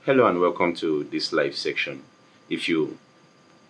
Hello and welcome to this live section. If you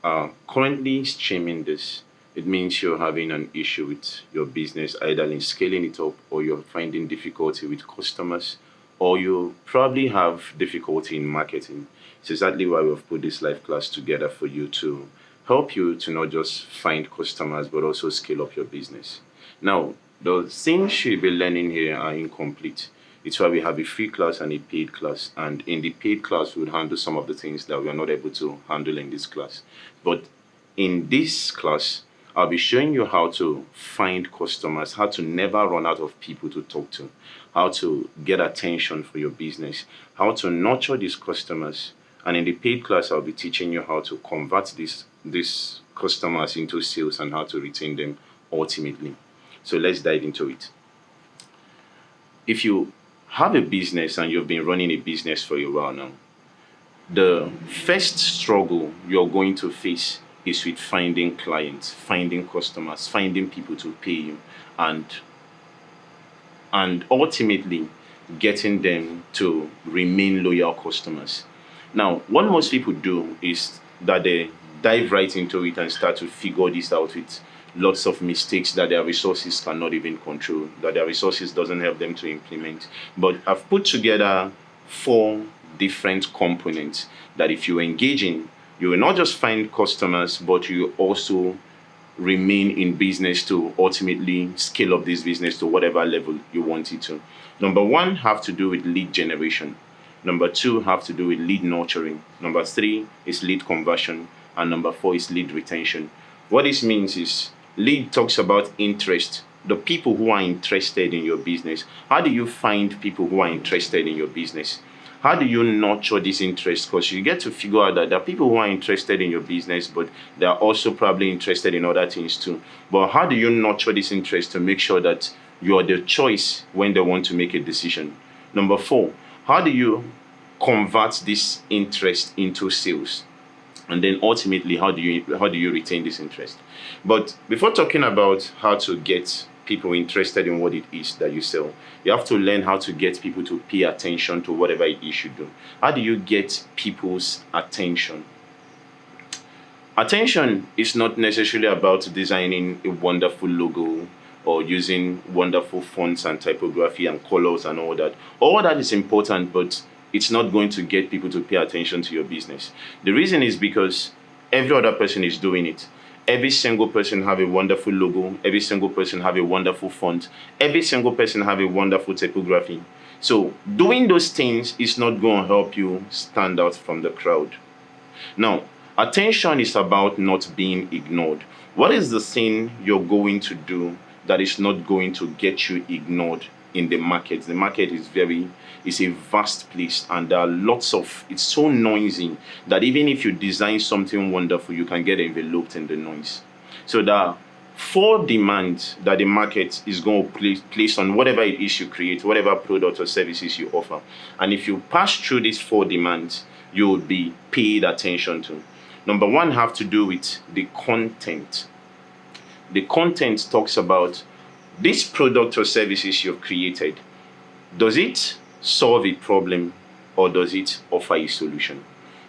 are currently streaming this, it means you're having an issue with your business, either in scaling it up or you're finding difficulty with customers, or you probably have difficulty in marketing. It's exactly why we've put this live class together for you to help you to not just find customers but also scale up your business. Now, the things you'll be learning here are incomplete. It's why we have a free class and a paid class. And in the paid class, we'll handle some of the things that we are not able to handle in this class. But in this class, I'll be showing you how to find customers, how to never run out of people to talk to, how to get attention for your business, how to nurture these customers. And in the paid class, I'll be teaching you how to convert these customers into sales and how to retain them ultimately. So let's dive into it. If you have a business and you've been running a business for a while now, the first struggle you're going to face is with finding clients, finding customers, finding people to pay you, and ultimately getting them to remain loyal customers. Now, what most people do is that they dive right into it and start to figure this out with lots of mistakes that their resources cannot even control, that their resources doesn't help them to implement. But I've put together four different components that if you engage in, you will not just find customers, but you also remain in business to ultimately scale up this business to whatever level you want it to. Number one have to do with lead generation. Number two have to do with lead nurturing. Number three is lead conversion. And number four is lead retention. What this means is lead talks about interest. The people who are interested in your business. How do you find people who are interested in your business? How do you nurture this interest? Because you get to figure out that there are people who are interested in your business, but they are also probably interested in other things too. But how do you nurture this interest to make sure that you are the choice when they want to make a decision? Number four, how do you convert this interest into sales? And then ultimately, how do you retain this interest? But before talking about how to get people interested in what it is that you sell, you have to learn how to get people to pay attention to whatever it is you do. How do you get people's attention? Attention is not necessarily about designing a wonderful logo or using wonderful fonts and typography and colors and all that. All that is important, but it's not going to get people to pay attention to your business. The reason is because every other person is doing it. Every single person have a wonderful logo. Every single person have a wonderful font. Every single person have a wonderful typography. So doing those things is not going to help you stand out from the crowd. Now, attention is about not being ignored. What is the thing you're going to do that is not going to get you ignored in the market? The market is a vast place, and there are lots of, it's so noisy that even if you design something wonderful, you can get enveloped in the noise. So there are four demands that the market is going to place on whatever it is you create, whatever product or services you offer. And if you pass through these four demands, you will be paid attention to. Number one have to do with the content. The content talks about this product or services you've created. Does it solve a problem or does it offer a solution?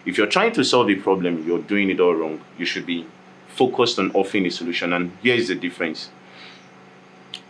If you're trying to solve a problem, you're doing it all wrong. You should be focused on offering a solution. And here is the difference.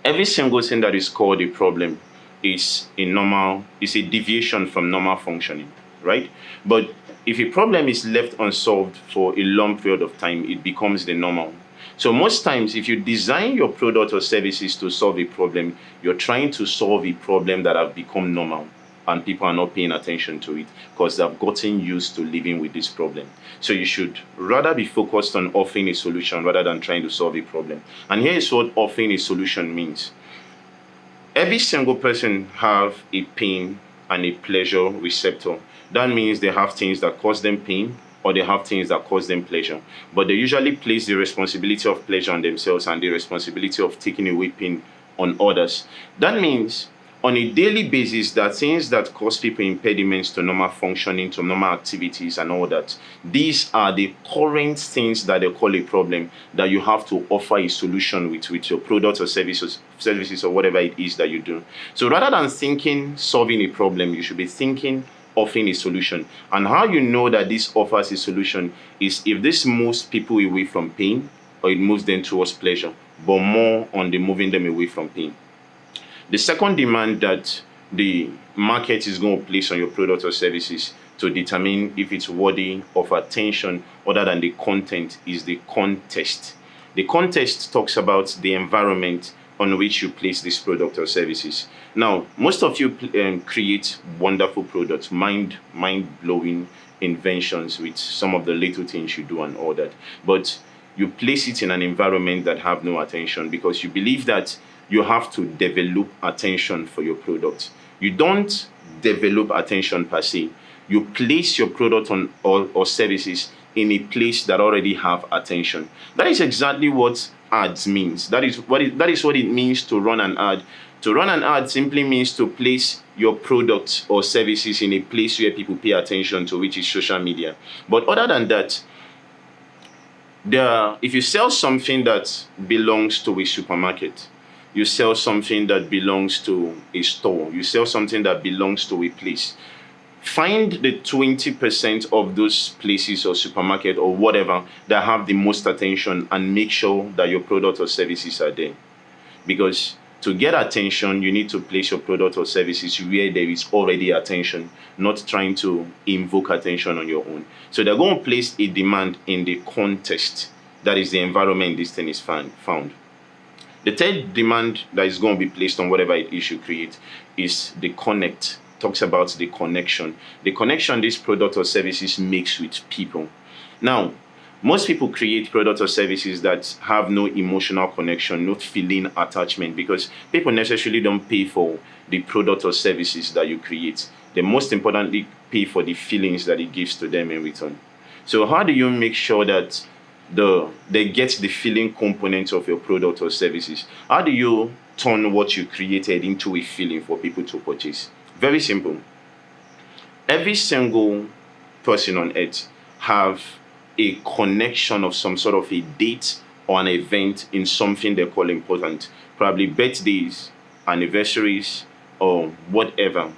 Every single thing that is called a problem is a deviation from normal functioning, right? But if a problem is left unsolved for a long period of time, it becomes the normal. So most times, if you design your product or services to solve a problem, you're trying to solve a problem that have become normal, and people are not paying attention to it because they've gotten used to living with this problem. So you should rather be focused on offering a solution rather than trying to solve a problem. And here is what offering a solution means. Every single person have a pain and a pleasure receptor. That means they have things that cause them pain or they have things that cause them pleasure. But they usually place the responsibility of pleasure on themselves and the responsibility of taking away pain on others. That means on a daily basis, there are things that cause people impediments to normal functioning, to normal activities and all that. These are the current things that they call a problem that you have to offer a solution with your products or services or whatever it is that you do. So rather than thinking solving a problem, you should be thinking offering a solution. And how you know that this offers a solution is if this moves people away from pain, or it moves them towards pleasure, but more on the moving them away from pain. The second demand that the market is going to place on your product or services to determine if it's worthy of attention other than the content is the context. The context talks about the environment on which you place this product or services. Now, most of you create wonderful products, mind-blowing inventions with some of the little things you do and all that. But you place it in an environment that have no attention because you believe that you have to develop attention for your product. You don't develop attention per se. You place your product on or services in a place that already have attention. That is exactly what ads means. That is what it means to run an ad. To run an ad simply means to place your products or services in a place where people pay attention to, which is social media. But other than that, if you sell something that belongs to a supermarket, you sell something that belongs to a store, you sell something that belongs to a place, find the 20% of those places or supermarket or whatever that have the most attention and make sure that your product or services are there. Because to get attention, you need to place your product or services where there is already attention, not trying to invoke attention on your own. So they're going to place a demand in the context, that is the environment this thing is found. The third demand that is going to be placed on whatever it is you create is the connect. Talks about the connection. The connection this product or services makes with people. Now, most people create products or services that have no emotional connection, no feeling attachment, because people necessarily don't pay for the product or services that you create. They most importantly pay for the feelings that it gives to them in return. So how do you make sure that they get the feeling component of your product or services? How do you turn what you created into a feeling for people to purchase? Very simple. Every single person on earth have a connection of some sort of a date or an event in something they call important. Probably birthdays, anniversaries, or whatever.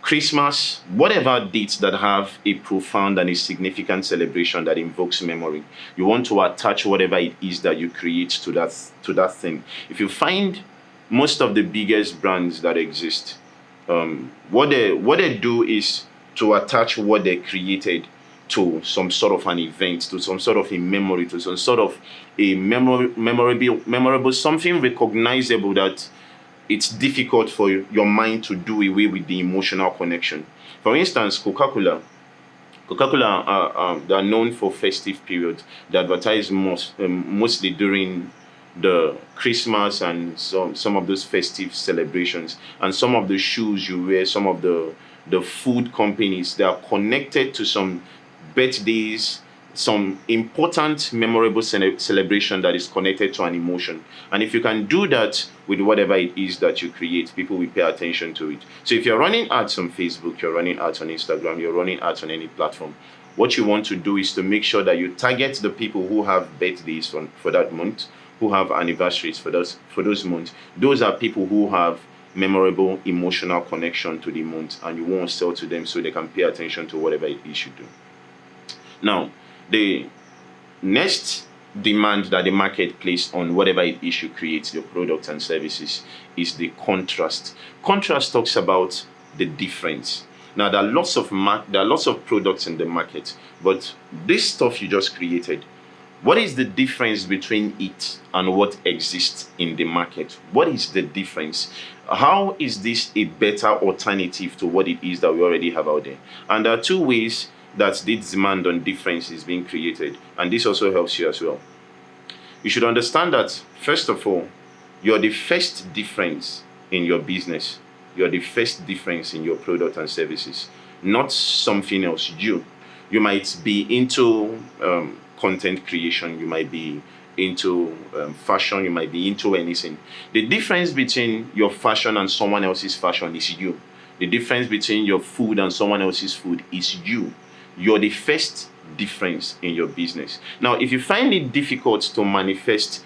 Christmas, whatever dates that have a profound and a significant celebration that invokes memory. You want to attach whatever it is that you create to that thing. If you find most of the biggest brands that exist, what they do is to attach what they created to some sort of an event, to some sort of a memory, to some sort of a memorable something recognizable that it's difficult for your mind to do away with the emotional connection. For instance, Coca-Cola, they are known for festive periods. They advertise mostly during the Christmas and some of those festive celebrations. And some of the shoes you wear, some of the food companies, they are connected to some birthdays, some important memorable celebration that is connected to an emotion. And if you can do that with whatever it is that you create, people will pay attention to it. So if you're running ads on Facebook, you're running ads on Instagram, you're running ads on any platform, what you want to do is to make sure that you target the people who have birthdays for that month, who have anniversaries for those months. Those are people who have memorable emotional connection to the month, and you want to sell to them so they can pay attention to whatever it is you do. Now, the next demand that the market placed on whatever it is you create, your products and services, is the contrast. Contrast talks about the difference. Now, there are lots of products in the market, but this stuff you just created, what is the difference between it and what exists in the market? What is the difference? How is this a better alternative to what it is that we already have out there? And there are two ways that this demand on difference is being created, and this also helps you as well. You should understand that, first of all, you're the first difference in your business. You're the first difference in your product and services, not something else. You might be into content creation, you might be into fashion, you might be into anything. The difference between your fashion and someone else's fashion is you. The difference between your food and someone else's food is you. You're the first difference in your business. Now, if you find it difficult to manifest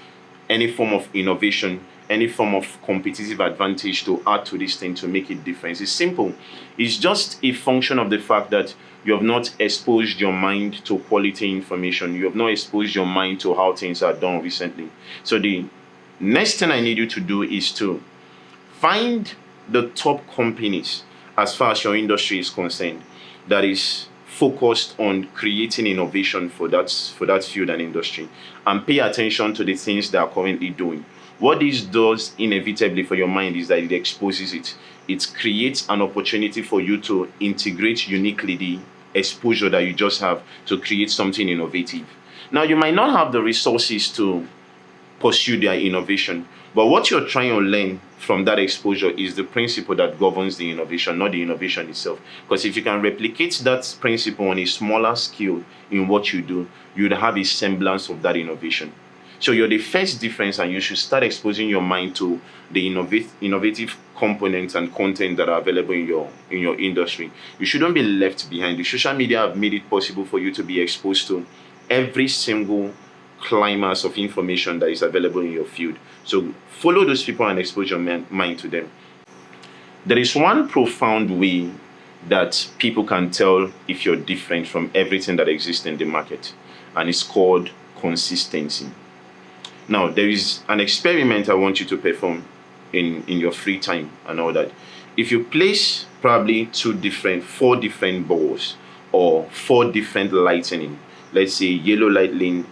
any form of innovation, any form of competitive advantage to add to this thing to make it different. It's simple. It's just a function of the fact that you have not exposed your mind to quality information. You have not exposed your mind to how things are done recently. So the next thing I need you to do is to find the top companies as far as your industry is concerned that is focused on creating innovation for that field and industry, and pay attention to the things they are currently doing. What this does inevitably for your mind is that it exposes it. It creates an opportunity for you to integrate uniquely the exposure that you just have to create something innovative. Now, you might not have the resources to pursue their innovation, but what you're trying to learn from that exposure is the principle that governs the innovation, not the innovation itself. Because if you can replicate that principle on a smaller scale in what you do, you'd have a semblance of that innovation. So you're the first difference, and you should start exposing your mind to the innovative components and content that are available in your industry. You shouldn't be left behind. The social media have made it possible for you to be exposed to every single climax of information that is available in your field. So follow those people and expose your mind to them. There is one profound way that people can tell if you're different from everything that exists in the market, and it's called consistency. Now, there is an experiment I want you to perform in your free time and all that. If you place probably four different balls or four different lightning, let's say yellow lightning,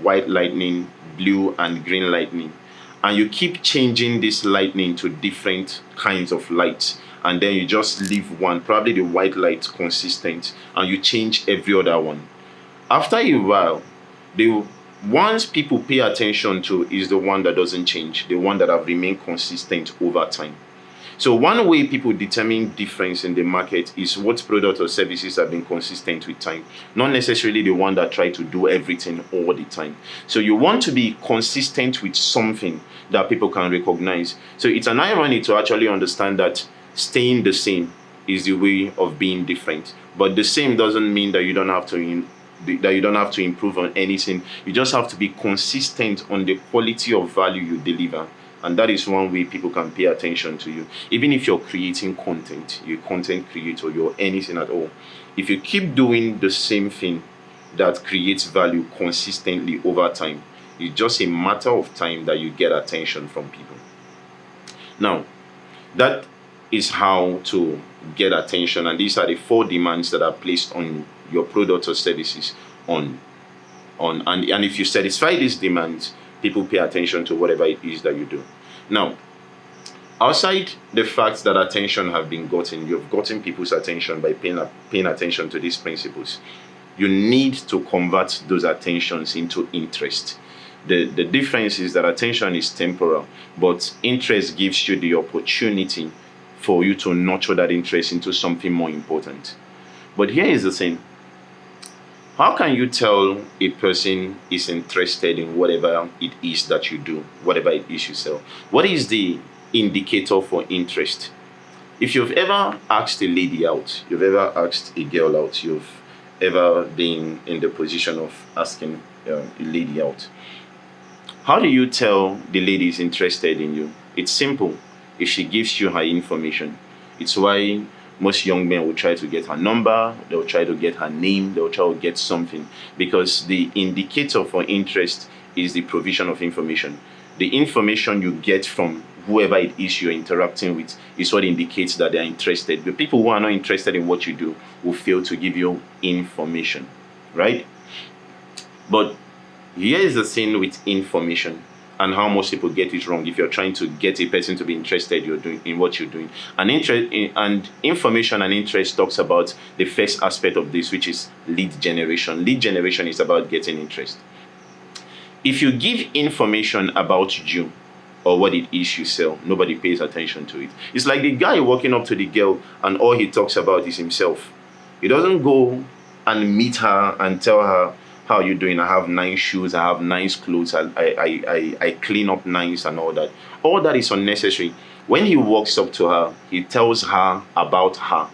white lightning, blue and green lightning, and you keep changing this lightning to different kinds of lights, and then you just leave one, probably the white light, consistent, and you change every other one. After a while, the ones people pay attention to is the one that doesn't change, the one that have remained consistent over time. So one way people determine difference in the market is what product or services have been consistent with time, not necessarily the one that try to do everything all the time. So you want to be consistent with something that people can recognize. So it's an irony to actually understand that staying the same is the way of being different. But the same doesn't mean that you don't have to improve on anything. You just have to be consistent on the quality of value you deliver. And that is one way people can pay attention to you. Even if you're creating content, you're a content creator, you're anything at all. If you keep doing the same thing that creates value consistently over time, it's just a matter of time that you get attention from people. Now, that is how to get attention, and these are the four demands that are placed on your products or services and if you satisfy these demands, people pay attention to whatever it is that you do. Now, outside the fact that attention have been gotten, you've gotten people's attention by paying attention to these principles. You need to convert those attentions into interest. The difference is that attention is temporal, but interest gives you the opportunity for you to nurture that interest into something more important. But here is the thing. How can you tell a person is interested in whatever it is that you do, whatever it is you sell? What is the indicator for interest? If you've ever asked a lady out, you've ever asked a girl out, you've ever been in the position of asking a lady out, how do you tell the lady is interested in you? It's simple. If she gives you her information. It's why most young men will try to get her number, they'll try to get her name, they'll try to get something, because the indicator for interest is the provision of information. The information you get from whoever it is you're interacting with is what indicates that they're interested. The people who are not interested in what you do will fail to give you information, right? But here is the thing with information and how most people get it wrong. If you're trying to get a person to be interested in what you're doing, and information and interest talks about the first aspect of this, which is lead generation. Lead generation is about getting interest. If you give information about you or what it is you sell, nobody pays attention to it. It's like the guy walking up to the girl and all he talks about is himself. He doesn't go and meet her and tell her, how are you doing? I have nice shoes, I have nice clothes, I clean up nice and all that. All that is unnecessary. When he walks up to her, he tells her about her.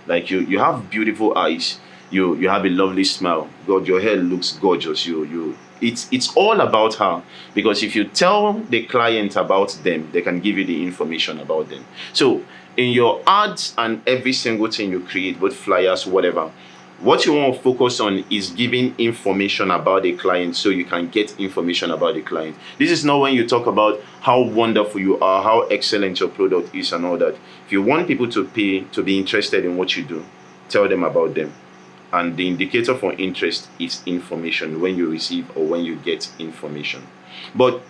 Like, you have beautiful eyes, you have a lovely smile. God, your hair looks gorgeous. it's all about her, because if you tell the client about them, they can give you the information about them. So in your ads and every single thing you create, both flyers, whatever, what you want to focus on is giving information about the client, so you can get information about the client. This is not when you talk about how wonderful you are, how excellent your product is and all that. If you want people to pay, to be interested in what you do, tell them about them. And the indicator for interest is information, when you receive or when you get information. But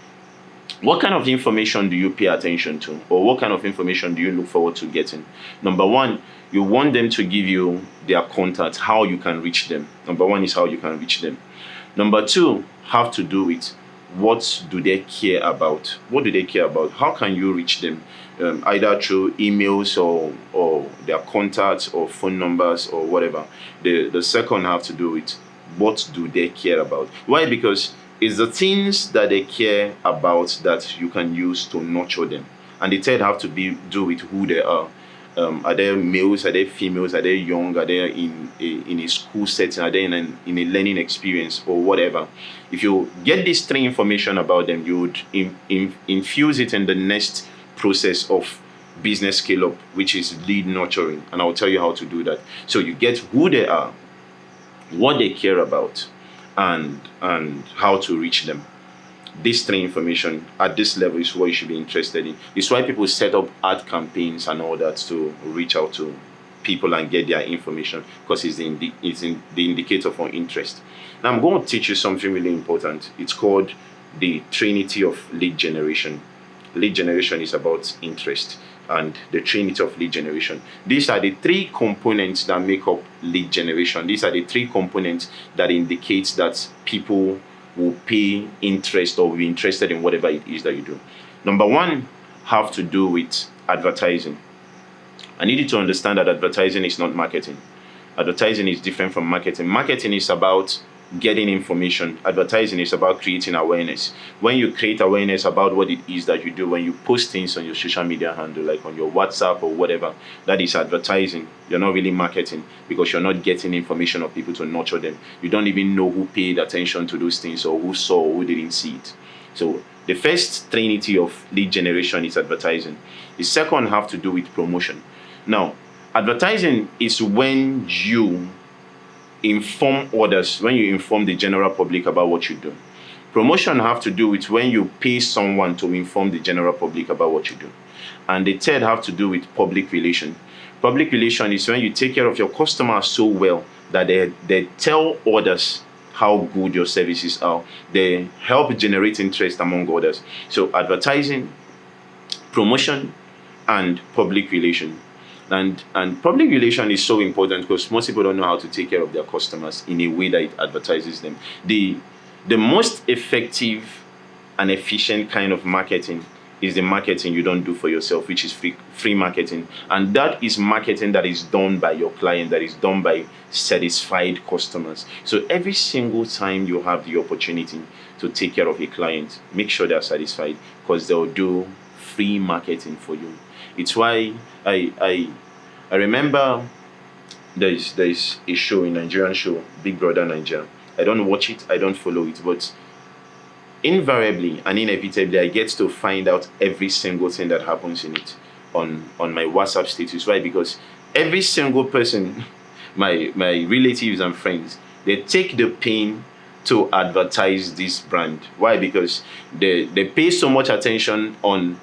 what kind of information do you pay attention to, or what kind of information do you look forward to getting? Number one, you want them to give you their contact, how you can reach them. Number one is how you can reach them. Number two have to do with what do they care about. What do they care about? How can you reach them? Either through emails or their contacts or phone numbers or whatever. The second have to do with what do they care about. Why? Because it's the things that they care about that you can use to nurture them. And the third have to do with who they are. Are they males? Are they females? Are they young? Are they in a school setting? Are they in a learning experience or whatever? If you get these three information about them, you would infuse it in the next process of business scale up, which is lead nurturing. And I'll tell you how to do that. So you get who they are, what they care about, and how to reach them. These three information at this level is what you should be interested in. It's why people set up ad campaigns and all that to reach out to people and get their information, because it's the indicator for interest. Now I'm going to teach you something really important. It's called the Trinity of lead generation. Lead generation is about interest, and the Trinity of lead generation. These are the three components that make up lead generation. These are the three components that indicate that people will pay interest or will be interested in whatever it is that you do. Number one have to do with advertising. I need you to understand that advertising is not marketing. Advertising is different from marketing. Marketing is about getting information. Advertising is about creating awareness. When you create awareness about what it is that you do, when you post things on your social media handle, like on your WhatsApp or whatever, that is advertising. You're not really marketing, because you're not getting information of people to nurture them. You don't even know who paid attention to those things, or who saw or who didn't see it. So the first trinity of lead generation is advertising. The second have to do with promotion. Now, advertising is when you inform others, when you inform the general public about what you do. Promotion have to do with when you pay someone to inform the general public about what you do. And the third have to do with public relation. Public relation is when you take care of your customers so well that they tell others how good your services are. They help generate interest among others. So advertising, promotion, and public relation. And public relation is so important, because most people don't know how to take care of their customers in a way that it advertises them. The most effective and efficient kind of marketing is the marketing you don't do for yourself, which is free marketing. And that is marketing that is done by your client, that is done by satisfied customers. So every single time you have the opportunity to take care of a client, make sure they're satisfied, because they'll do free marketing for you. It's why I remember there's a show, a Nigerian show, Big Brother Nigeria. I don't watch it, I don't follow it, but invariably and inevitably I get to find out every single thing that happens in it on my WhatsApp status. Why? Because every single person, my relatives and friends, they take the pain to advertise this brand. Why? Because they pay so much attention on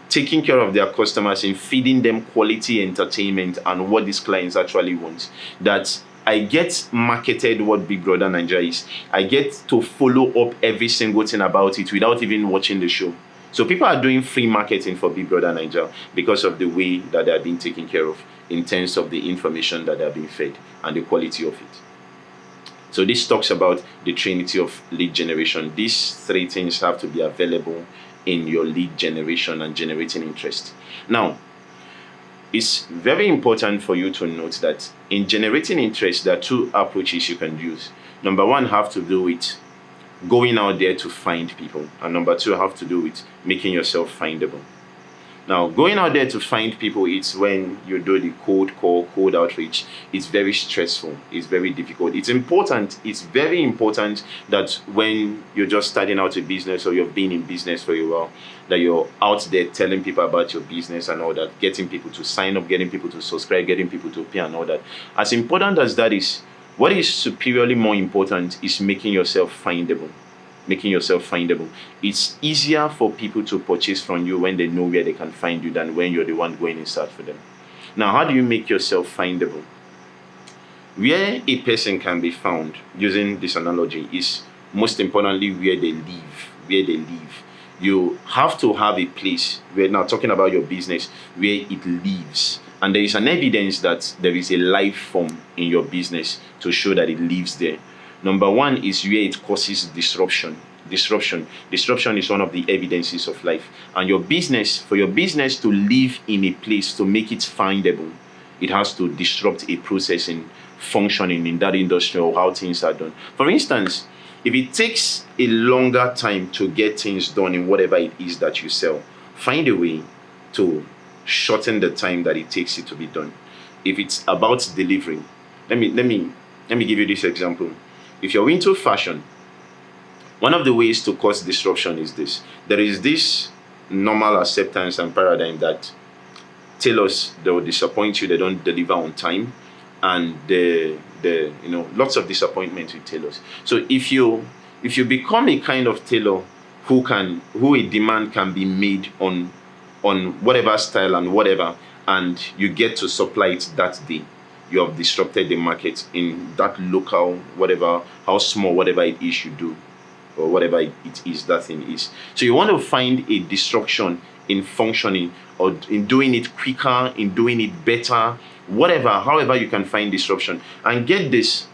taking care of their customers, in feeding them quality entertainment and what these clients actually want, that I get marketed what Big Brother Nigeria is. I get to follow up every single thing about it without even watching the show. So people are doing free marketing for Big Brother Nigeria because of the way that they are being taken care of, in terms of the information that they are being fed and the quality of it. So this talks about the trinity of lead generation. These three things have to be available in your lead generation and generating interest. Now, it's very important for you to note that in generating interest, there are two approaches you can use. Number one have to do with going out there to find people, and number two have to do with making yourself findable. Now, going out there to find people, it's when you do the cold call, cold outreach. It's very stressful. It's very difficult. It's important. It's very important that when you're just starting out a business or you've been in business for a while, that you're out there telling people about your business and all that, getting people to sign up, getting people to subscribe, getting people to pay and all that. As important as that is, what is superiorly more important is making yourself findable. Making yourself findable. It's easier for people to purchase from you when they know where they can find you than when you're the one going in search for them. Now, how do you make yourself findable? Where a person can be found, using this analogy, is most importantly where they live. Where they live. You have to have a place, we're now talking about your business, where it lives. And there is an evidence that there is a life form in your business to show that it lives there. Number one is where it causes disruption. Disruption is one of the evidences of life. And for your business to live in a place, to make it findable, it has to disrupt a process in functioning in that industry or how things are done. For instance, if it takes a longer time to get things done in whatever it is that you sell, find a way to shorten the time that it takes it to be done. If it's about delivering, let me give you this example. If you're into fashion, one of the ways to cause disruption is this. There is this normal acceptance and paradigm that tailors, they will disappoint you, they don't deliver on time, and lots of disappointment with tailors. So if you become a kind of tailor who a demand can be made on whatever style and whatever, and you get to supply it that day, you have disrupted the market in that local, whatever, how small, whatever it is you do, or whatever it is that thing is. So you want to find a disruption in functioning, or in doing it quicker, in doing it better, whatever, however you can find disruption. And get this,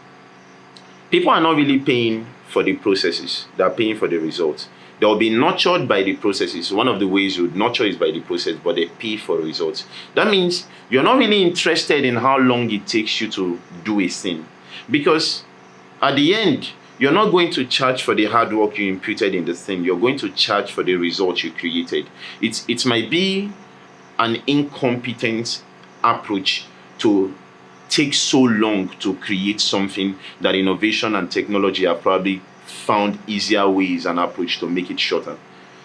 people are not really paying for the processes, they're paying for the results. They'll be nurtured by the processes. One of the ways you would nurture is by the process, but they pay for results. That means you're not really interested in how long it takes you to do a thing. Because at the end, you're not going to charge for the hard work you imputed in the thing. You're going to charge for the results you created. It might be an incompetent approach to take so long to create something that innovation and technology have probably found easier ways and approach to make it shorter.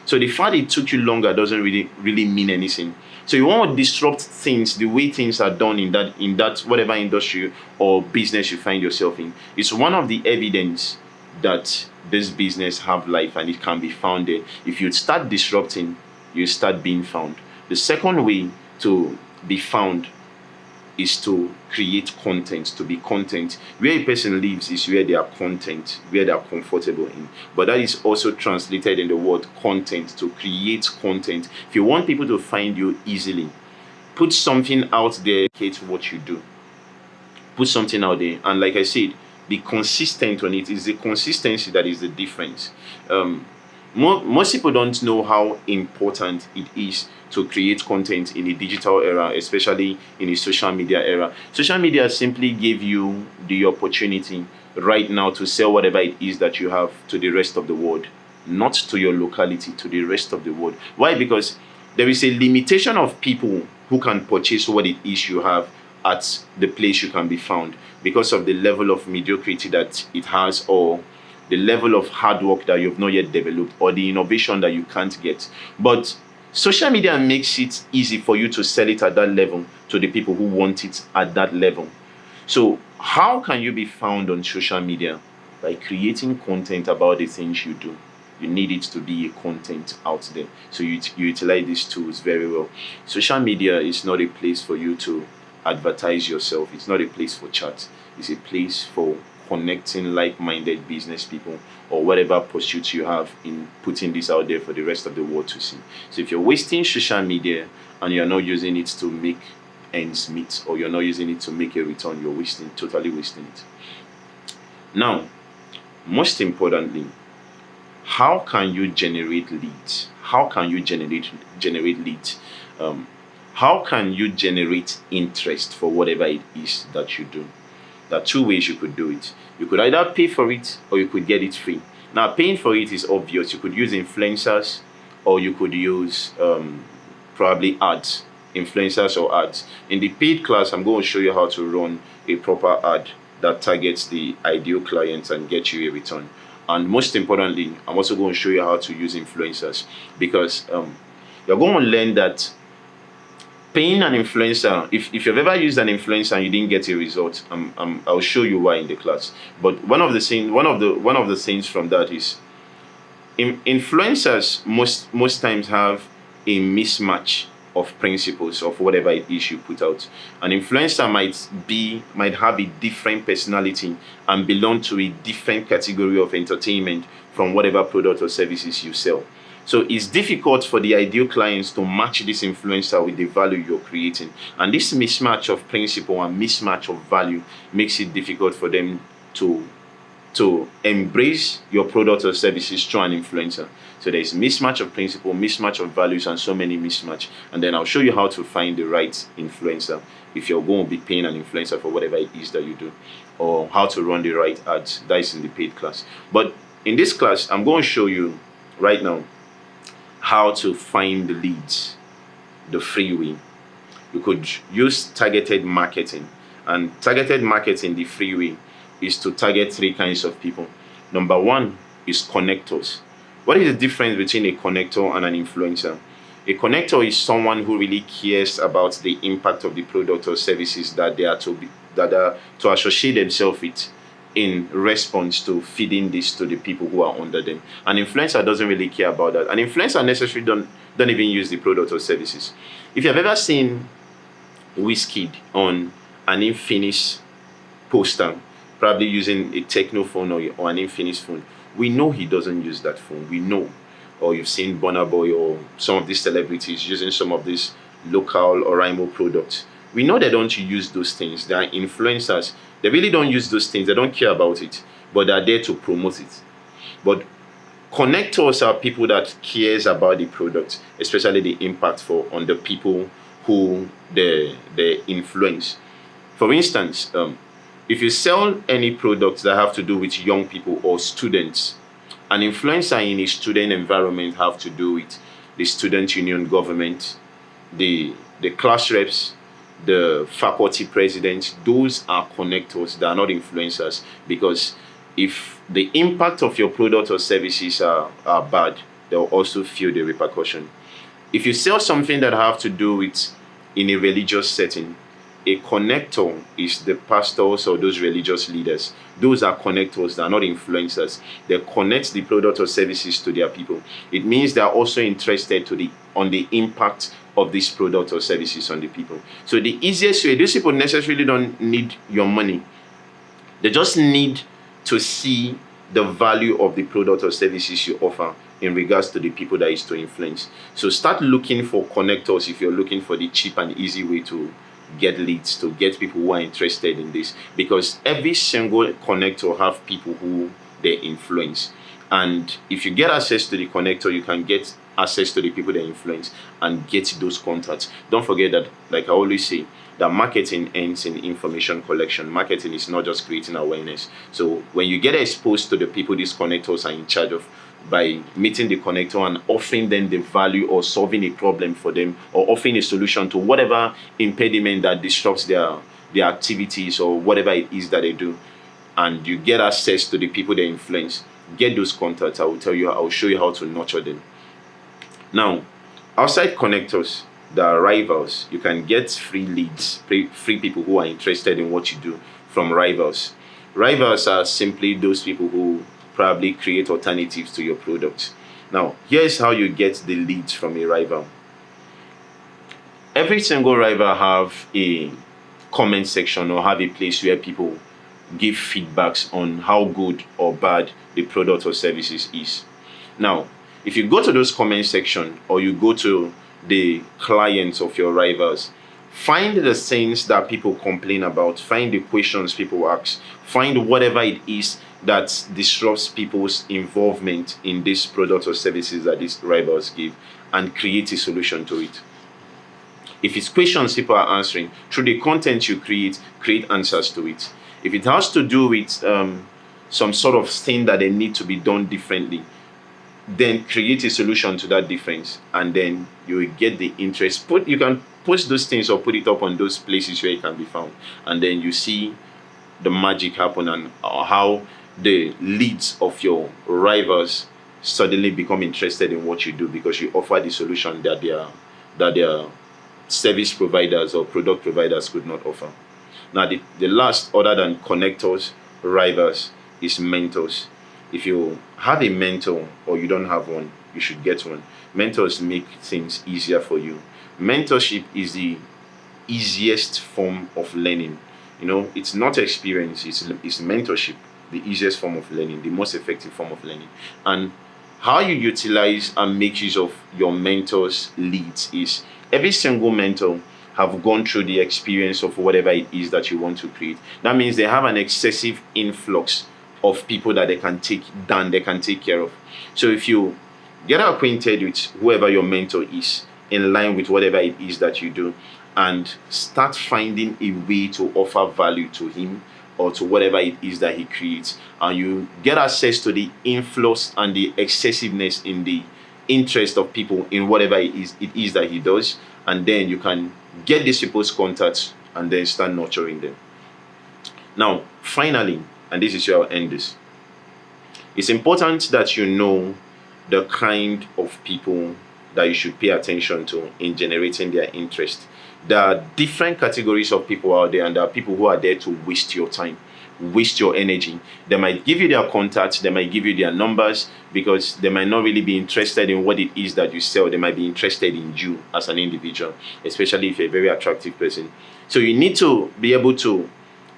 So the fact it took you longer doesn't really mean anything. So you want to disrupt things, the way things are done in that whatever industry or business you find yourself in. It's one of the evidence that this business have life and it can be found there. If you start disrupting, you start being found. The second way to be found is to create content, to be content. Where a person lives is where they are content, where they are comfortable in. But that is also translated in the word content, to create content. If you want people to find you easily, put something out there, indicate what you do. Put something out there. And like I said, be consistent on it. It's the consistency that is the difference. Most people don't know how important it is to create content in a digital era, especially in a social media era. Social media simply gave you the opportunity right now to sell whatever it is that you have to the rest of the world, not to your locality, to the rest of the world. Why? Because there is a limitation of people who can purchase what it is you have at the place you can be found, because of the level of mediocrity that it has, or the level of hard work that you've not yet developed, or the innovation that you can't get. But social media makes it easy for you to sell it at that level to the people who want it at that level. So how can you be found on social media? By creating content about the things you do. You need it to be a content out there. So you utilize these tools very well. Social media is not a place for you to advertise yourself. It's not a place for chat. It's a place for connecting like-minded business people, or whatever pursuits you have in putting this out there for the rest of the world to see. So if you're wasting social media and you're not using it to make ends meet, or you're not using it to make a return, you're totally wasting it. Now, most importantly, how can you generate leads? How can you generate leads? How can you generate interest for whatever it is that you do? There are two ways you could do it. You could either pay for it, or you could get it free. Now, paying for it is obvious. You could use influencers, or you could use probably ads, influencers or ads. In the paid class, I'm going to show you how to run a proper ad that targets the ideal clients and get you a return. And most importantly, I'm also going to show you how to use influencers, because you're going to learn that paying an influencer, if you've ever used an influencer and you didn't get a result, I'll show you why in the class. But one of the things from that is, influencers most times have a mismatch of principles of whatever it is you put out. An influencer might have a different personality and belong to a different category of entertainment from whatever product or services you sell. So it's difficult for the ideal clients to match this influencer with the value you're creating. And this mismatch of principle and mismatch of value makes it difficult for them to embrace your product or services through an influencer. So there's mismatch of principle, mismatch of values, and so many mismatch. And then I'll show you how to find the right influencer if you're going to be paying an influencer for whatever it is that you do, or how to run the right ads. That is in the paid class. But in this class, I'm going to show you right now how to find the leads the free way. You could use targeted marketing. And targeted marketing, the free way, is to target 3 kinds of people. Number 1 is connectors. What is the difference between a connector and an influencer? A connector is someone who really cares about the impact of the product or services that they are to associate themselves with, in response to feeding this to the people who are under them. An influencer doesn't really care about that. An influencer necessarily don't even use the product or services. If you've ever seen Wizkid on an Infinix poster, probably using a Techno phone or an Infinix phone, we know he doesn't use that phone. We know. Or you've seen Burna Boy or some of these celebrities using some of these local Oraimo products. We know they don't use those things. They are influencers. They really don't use those things. They don't care about it, but they are there to promote it. But connectors are people that cares about the product, especially the impact on the people who they influence. For instance, if you sell any products that have to do with young people or students, an influencer in a student environment have to do with the student union government, the class reps, the faculty presidents. Those are connectors. They are not influencers, because if the impact of your product or services are bad, they'll also feel the repercussion. If you sell something that have to do with in a religious setting, a connector is the pastors or those religious leaders. Those are connectors. They are not influencers. They connect the product or services to their people. It means they are also interested on the impact of this product or services on the people. So the easiest way, these people necessarily don't need your money. They just need to see the value of the product or services you offer in regards to the people that is to influence. So start looking for connectors if you're looking for the cheap and easy way to get leads, to get people who are interested in this, because every single connector have people who they influence. And if you get access to the connector, you can get access to the people they influence and get those contacts. Don't forget that, like I always say, that marketing ends in information collection. Marketing is not just creating awareness. So when you get exposed to the people these connectors are in charge of, by meeting the connector and offering them the value or solving a problem for them, or offering a solution to whatever impediment that disrupts their activities or whatever it is that they do, and you get access to the people they influence, get those contacts. I'll show you how to nurture them. Now, outside connectors, there are rivals. You can get free leads, free people who are interested in what you do from rivals. Rivals are simply those people who probably create alternatives to your product. Now, here's how you get the leads from a rival. Every single rival have a comment section or have a place where people give feedbacks on how good or bad the product or services is. Now, if you go to those comment section or you go to the clients of your rivals, find the things that people complain about, find the questions people ask, find whatever it is that disrupts people's involvement in this product or services that these rivals give, and create a solution to it. If it's questions people are answering, through the content you create answers to it. If it has to do with some sort of thing that they need to be done differently, then create a solution to that difference, and then you will get the interest. You can post those things or put it up on those places where it can be found, and then you see the magic happen, and how the leads of your rivals suddenly become interested in what you do because you offer the solution that their service providers or product providers could not offer. Now, the last, other than connectors, rivals, is mentors. If you have a mentor or you don't have one, you should get one. Mentors make things easier for you. Mentorship is the easiest form of learning. It's not experience, it's mentorship, the easiest form of learning, the most effective form of learning. And how you utilize and make use of your mentor's leads is, every single mentor have gone through the experience of whatever it is that you want to create. That means they have an excessive influx of people that they can take care of. So if you get acquainted with whoever your mentor is, in line with whatever it is that you do, and start finding a way to offer value to him or to whatever it is that he creates, and you get access to the influx and the excessiveness in the interest of people in whatever it is that he does, and then you can get these people's contacts and then start nurturing them. Now, finally, and this is where I'll end this, it's important that you know the kind of people that you should pay attention to in generating their interest. There are different categories of people out there, and there are people who are there to waste your time, waste your energy. They might give you their contacts, they might give you their numbers, because they might not really be interested in what it is that you sell. They might be interested in you as an individual, especially if you're a very attractive person. So you need to be able to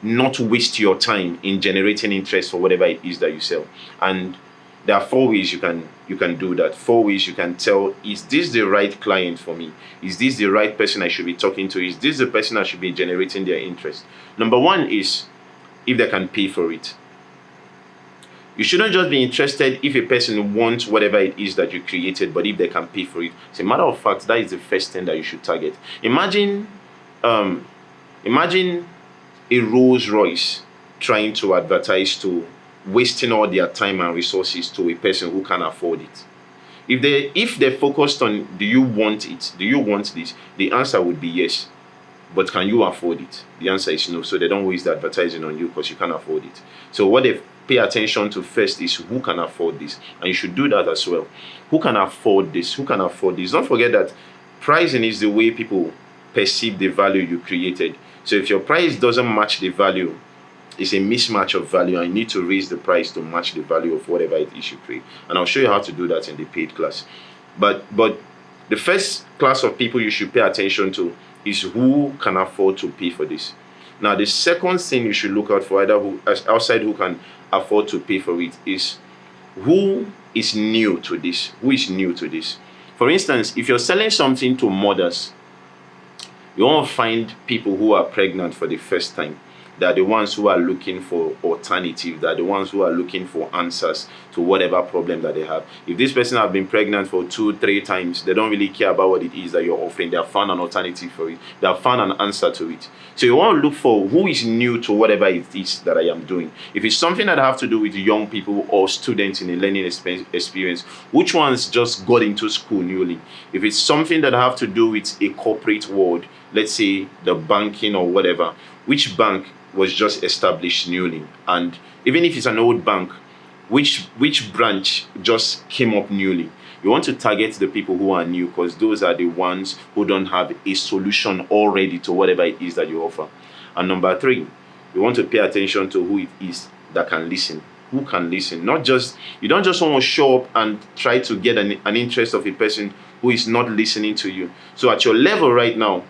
not waste your time in generating interest for whatever it is that you sell. And there are 4 ways you can do that. 4 ways you can tell, is this the right client for me? Is this the right person I should be talking to? Is this the person I should be generating their interest? Number 1 is if they can pay for it. You shouldn't just be interested if a person wants whatever it is that you created, but if they can pay for it. As a matter of fact, that is the first thing that you should target. Imagine a Rolls Royce trying to advertise to, wasting all their time and resources to a person who can afford it. If they focused on, do you want it? Do you want this? The answer would be yes. But can you afford it? The answer is no. So they don't waste the advertising on you because you can't afford it. So what they pay attention to first is, who can afford this? And you should do that as well. Who can afford this? Who can afford this? Don't forget that pricing is the way people perceive the value you created. So if your price doesn't match the value, it's a mismatch of value, and you need to raise the price to match the value of whatever it is you create. And I'll show you how to do that in the paid class. But the first class of people you should pay attention to is who can afford to pay for this. Now, the second thing you should look out for, outside who can afford to pay for it, is who is new to this. Who is new to this? For instance, if you're selling something to mothers, you won't find people who are pregnant for the first time. They are the ones who are looking for alternatives. They are the ones who are looking for answers to whatever problem that they have. If this person has been pregnant for 2-3 times, they don't really care about what it is that you're offering. They have found an alternative for it. They have found an answer to it. So you want to look for who is new to whatever it is that I am doing. If it's something that have to do with young people or students in a learning experience, which ones just got into school newly? If it's something that have to do with a corporate world, let's say the banking or whatever, which bank was just established newly? And even if it's an old bank, which branch just came up newly? You want to target the people who are new, because those are the ones who don't have a solution already to whatever it is that you offer. And number 3, you want to pay attention to who it is that can listen. Who can listen? You don't just want to show up and try to get an interest of a person who is not listening to you. So at your level right now,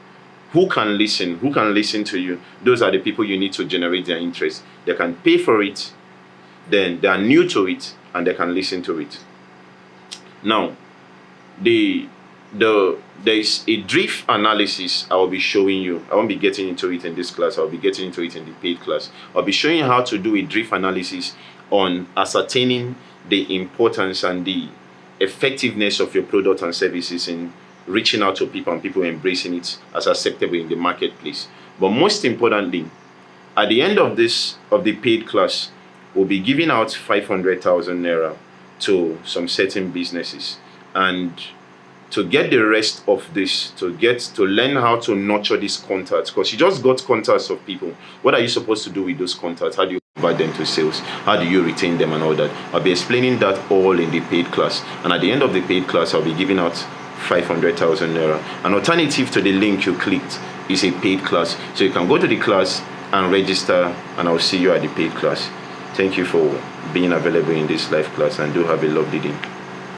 who can listen? Who can listen to you? Those are the people you need to generate their interest. They can pay for it, then they are new to it, and they can listen to it. Now, there is a drift analysis I will be showing you. I won't be getting into it in this class. I'll be getting into it in the paid class. I'll be showing you how to do a drift analysis on ascertaining the importance and the effectiveness of your product and services in reaching out to people and people embracing it as acceptable in the marketplace. But most importantly, at the end of the paid class, we'll be giving out 500,000 naira to some certain businesses. And to get the rest of this, to learn how to nurture these contacts, because you just got contacts of people. What are you supposed to do with those contacts? How do you convert them to sales? How do you retain them and all that? I'll be explaining that all in the paid class. And at the end of the paid class, I'll be giving out 500,000 naira. An alternative to the link you clicked is a paid class. So you can go to the class and register, and I'll see you at the paid class. Thank you for being available in this live class, and do have a lovely day.